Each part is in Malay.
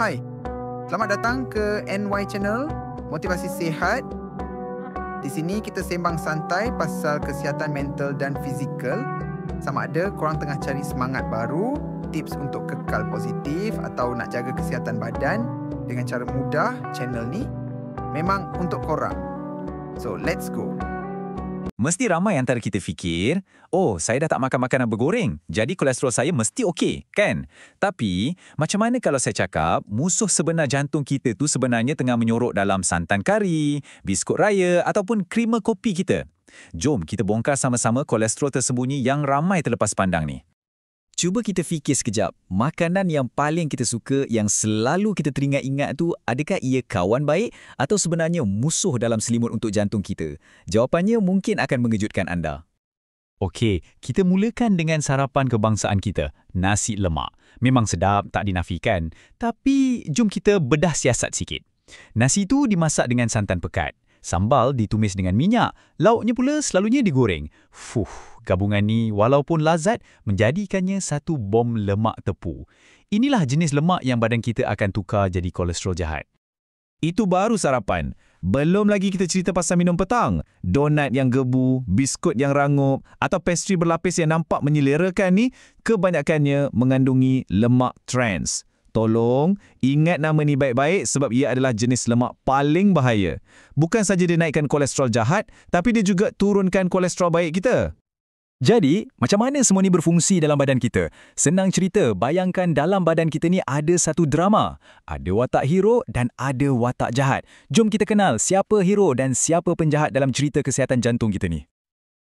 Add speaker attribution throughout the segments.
Speaker 1: Hai, selamat datang ke NY Channel, Motivasi Sihat. Di sini kita sembang santai pasal kesihatan mental dan fizikal. Sama ada korang tengah cari semangat baru, tips untuk kekal positif atau nak jaga kesihatan badan dengan cara mudah, channel ni memang untuk korang. So, let's go.
Speaker 2: Mesti ramai antara kita fikir, oh, saya dah tak makan makanan bergoreng, jadi kolesterol saya mesti okey, kan? Tapi, macam mana kalau saya cakap, musuh sebenar jantung kita tu sebenarnya tengah menyorok dalam santan kari, biskut raya ataupun krima kopi kita? Jom kita bongkar sama-sama kolesterol tersembunyi yang ramai terlepas pandang ni. Cuba kita fikir sekejap, makanan yang paling kita suka, yang selalu kita teringat-ingat tu, adakah ia kawan baik atau sebenarnya musuh dalam selimut untuk jantung kita? Jawapannya mungkin akan mengejutkan anda. Okey, kita mulakan dengan sarapan kebangsaan kita, nasi lemak. Memang sedap, tak dinafikan. Tapi, jom kita bedah siasat sikit. Nasi tu dimasak dengan santan pekat. Sambal ditumis dengan minyak, lauknya pula selalunya digoreng. Gabungan ni walaupun lazat, menjadikannya satu bom lemak tepu. Inilah jenis lemak yang badan kita akan tukar jadi kolesterol jahat. Itu baru sarapan. Belum lagi kita cerita pasal minum petang. Donat yang gebu, biskut yang rangup, atau pastry berlapis yang nampak menyelerakan ni, kebanyakannya mengandungi lemak trans. Tolong, ingat nama ni baik-baik sebab ia adalah jenis lemak paling bahaya. Bukan saja dia naikkan kolesterol jahat, tapi dia juga turunkan kolesterol baik kita. Jadi, macam mana semua ni berfungsi dalam badan kita? Senang cerita, bayangkan dalam badan kita ni ada satu drama. Ada watak hero dan ada watak jahat. Jom kita kenal siapa hero dan siapa penjahat dalam cerita kesihatan jantung kita ni.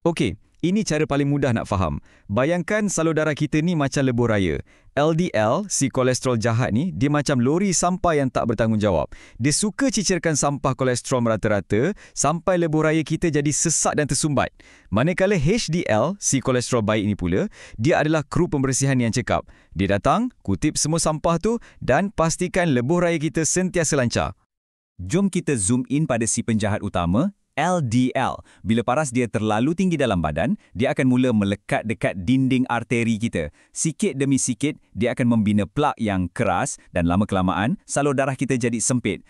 Speaker 2: Okey. Ini cara paling mudah nak faham. Bayangkan salur darah kita ni macam lebuh raya. LDL, si kolesterol jahat ni, dia macam lori sampah yang tak bertanggungjawab. Dia suka cicirkan sampah kolesterol merata-rata sampai lebuh raya kita jadi sesak dan tersumbat. Manakala HDL, si kolesterol baik ni pula, dia adalah kru pembersihan yang cekap. Dia datang, kutip semua sampah tu dan pastikan lebuh raya kita sentiasa lancar. Jom kita zoom in pada si penjahat utama, LDL. Bila paras dia terlalu tinggi dalam badan, dia akan mula melekat dekat dinding arteri kita. Sikit demi sikit, dia akan membina plak yang keras dan lama-kelamaan, salur darah kita jadi sempit.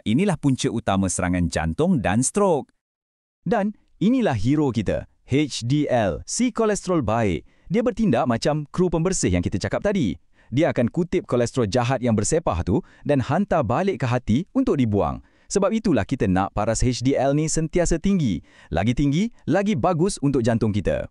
Speaker 2: Inilah punca utama serangan jantung dan strok. Dan inilah hero kita, HDL, si kolesterol baik. Dia bertindak macam kru pembersih yang kita cakap tadi. Dia akan kutip kolesterol jahat yang bersepah tu dan hantar balik ke hati untuk dibuang. Sebab itulah kita nak paras HDL ni sentiasa tinggi. Lagi tinggi, lagi bagus untuk jantung kita.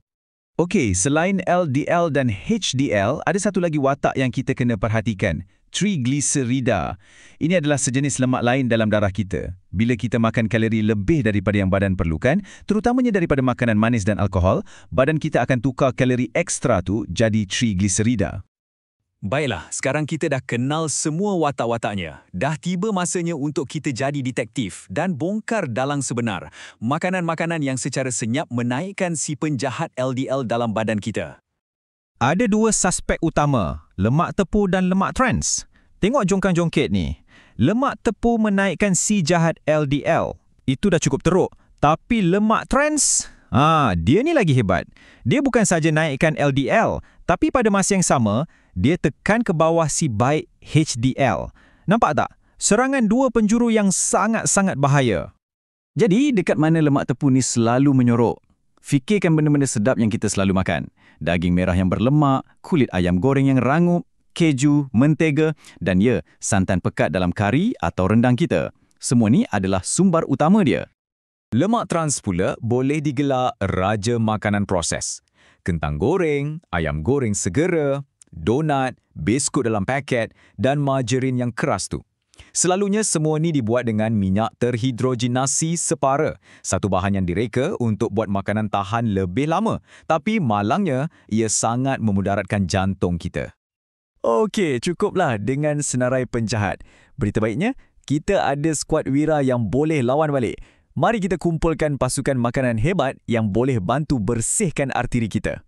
Speaker 2: Okey, selain LDL dan HDL, ada satu lagi watak yang kita kena perhatikan. Triglycerida. Ini adalah sejenis lemak lain dalam darah kita. Bila kita makan kalori lebih daripada yang badan perlukan, terutamanya daripada makanan manis dan alkohol, badan kita akan tukar kalori ekstra tu jadi triglycerida. Baiklah, sekarang kita dah kenal semua watak-wataknya. Dah tiba masanya untuk kita jadi detektif dan bongkar dalang sebenar. Makanan-makanan yang secara senyap menaikkan si penjahat LDL dalam badan kita. Ada dua suspek utama, lemak tepu dan lemak trans. Tengok jongkang-jongkit ni. Lemak tepu menaikkan si jahat LDL. Itu dah cukup teruk. Tapi lemak trans, dia ni lagi hebat. Dia bukan saja naikkan LDL, tapi pada masa yang sama, dia tekan ke bawah si baik HDL. Nampak tak? Serangan dua penjuru yang sangat-sangat bahaya. Jadi, dekat mana lemak tepu ni selalu menyorok? Fikirkan benda-benda sedap yang kita selalu makan. Daging merah yang berlemak, kulit ayam goreng yang rangup, keju, mentega, dan santan pekat dalam kari atau rendang kita. Semua ni adalah sumber utama dia. Lemak trans pula boleh digelar raja makanan proses. Kentang goreng, ayam goreng segera, donat, biskut dalam paket dan margarin yang keras tu. Selalunya semua ni dibuat dengan minyak terhidrogenasi separa, satu bahan yang direka untuk buat makanan tahan lebih lama. Tapi malangnya, ia sangat memudaratkan jantung kita. Okey, cukuplah dengan senarai penjahat. Berita baiknya, kita ada skuad wira yang boleh lawan balik. Mari kita kumpulkan pasukan makanan hebat yang boleh bantu bersihkan arteri kita.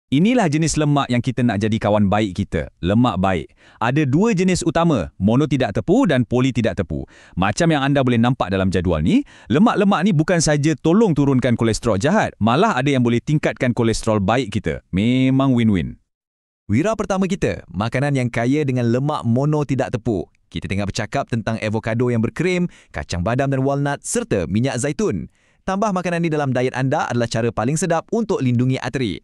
Speaker 2: Inilah jenis lemak yang kita nak jadi kawan baik kita, lemak baik. Ada dua jenis utama, mono tidak tepu dan poli tidak tepu. Macam yang anda boleh nampak dalam jadual ni, lemak-lemak ni bukan saja tolong turunkan kolesterol jahat, malah ada yang boleh tingkatkan kolesterol baik kita. Memang win-win.
Speaker 3: Wira pertama kita, makanan yang kaya dengan lemak mono tidak tepuk. Kita tengah bercakap tentang avocado yang berkrim, kacang badam dan walnut serta minyak zaitun. Tambah makanan ini dalam diet anda adalah cara paling sedap untuk lindungi arteri.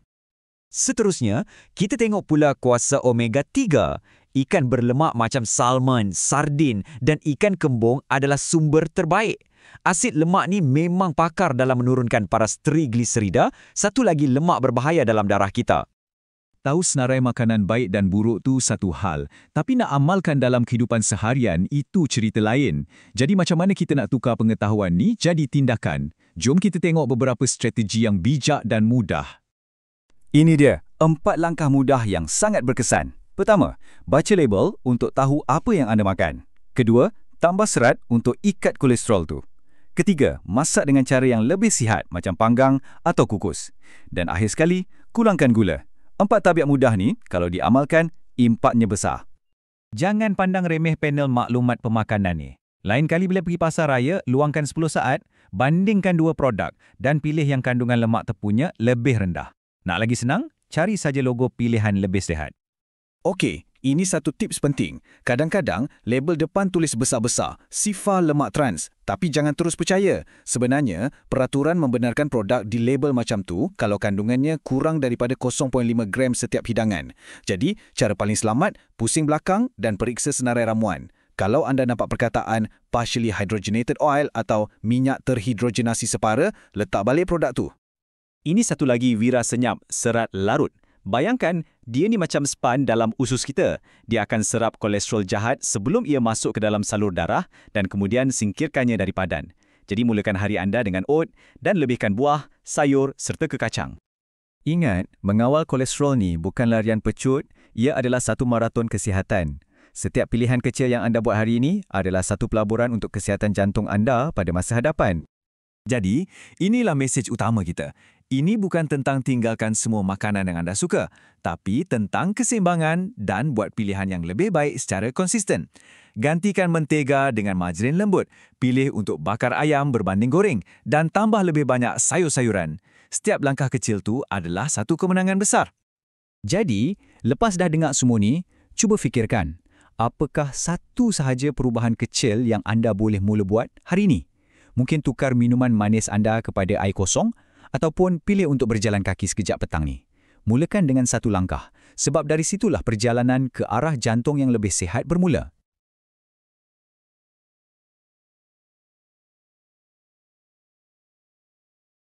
Speaker 2: Seterusnya, kita tengok pula kuasa omega 3. Ikan berlemak macam salmon, sardin dan ikan kembung adalah sumber terbaik. Asid lemak ni memang pakar dalam menurunkan paras trigliserida, satu lagi lemak berbahaya dalam darah kita. Tahu senarai makanan baik dan buruk tu satu hal, tapi nak amalkan dalam kehidupan seharian itu cerita lain. Jadi macam mana kita nak tukar pengetahuan ni jadi tindakan? Jom kita tengok beberapa strategi yang bijak dan mudah.
Speaker 4: Ini dia, 4 langkah mudah yang sangat berkesan. Pertama, baca label untuk tahu apa yang anda makan. Kedua, tambah serat untuk ikat kolesterol tu. Ketiga, masak dengan cara yang lebih sihat macam panggang atau kukus. Dan akhir sekali, kurangkan gula. 4 tabiat mudah ni, kalau diamalkan, impaknya besar.
Speaker 2: Jangan pandang remeh panel maklumat pemakanan ni. Lain kali bila pergi pasar raya, luangkan 10 saat, bandingkan 2 produk dan pilih yang kandungan lemak tepunya lebih rendah. Nak lagi senang? Cari saja logo pilihan lebih sihat.
Speaker 5: Okey, ini satu tips penting. Kadang-kadang, label depan tulis besar-besar, Sifa lemak trans. Tapi jangan terus percaya. Sebenarnya, peraturan membenarkan produk di label macam tu kalau kandungannya kurang daripada 0.5 gram setiap hidangan. Jadi, cara paling selamat, pusing belakang dan periksa senarai ramuan. Kalau anda nampak perkataan partially hydrogenated oil atau minyak terhidrogenasi separa, letak balik produk tu.
Speaker 2: Ini satu lagi Wira senyap, serat larut. Bayangkan, dia ni macam span dalam usus kita. Dia akan serap kolesterol jahat sebelum ia masuk ke dalam salur darah dan kemudian singkirkannya dari padan. Jadi mulakan hari anda dengan oat dan lebihkan buah, sayur serta kekacang.
Speaker 4: Ingat, mengawal kolesterol ni bukan larian pecut, ia adalah satu maraton kesihatan. Setiap pilihan kecil yang anda buat hari ini adalah satu pelaburan untuk kesihatan jantung anda pada masa hadapan.
Speaker 2: Jadi, inilah mesej utama kita. Ini bukan tentang tinggalkan semua makanan yang anda suka, tapi tentang keseimbangan dan buat pilihan yang lebih baik secara konsisten. Gantikan mentega dengan margarin lembut, pilih untuk bakar ayam berbanding goreng, dan tambah lebih banyak sayur-sayuran. Setiap langkah kecil tu adalah satu kemenangan besar.
Speaker 4: Jadi, lepas dah dengar semua ni, cuba fikirkan, apakah satu sahaja perubahan kecil yang anda boleh mula buat hari ini? Mungkin tukar minuman manis anda kepada air kosong ataupun pilih untuk berjalan kaki sekejap petang ni. Mulakan dengan satu langkah, sebab dari situlah perjalanan ke arah jantung yang lebih sihat bermula.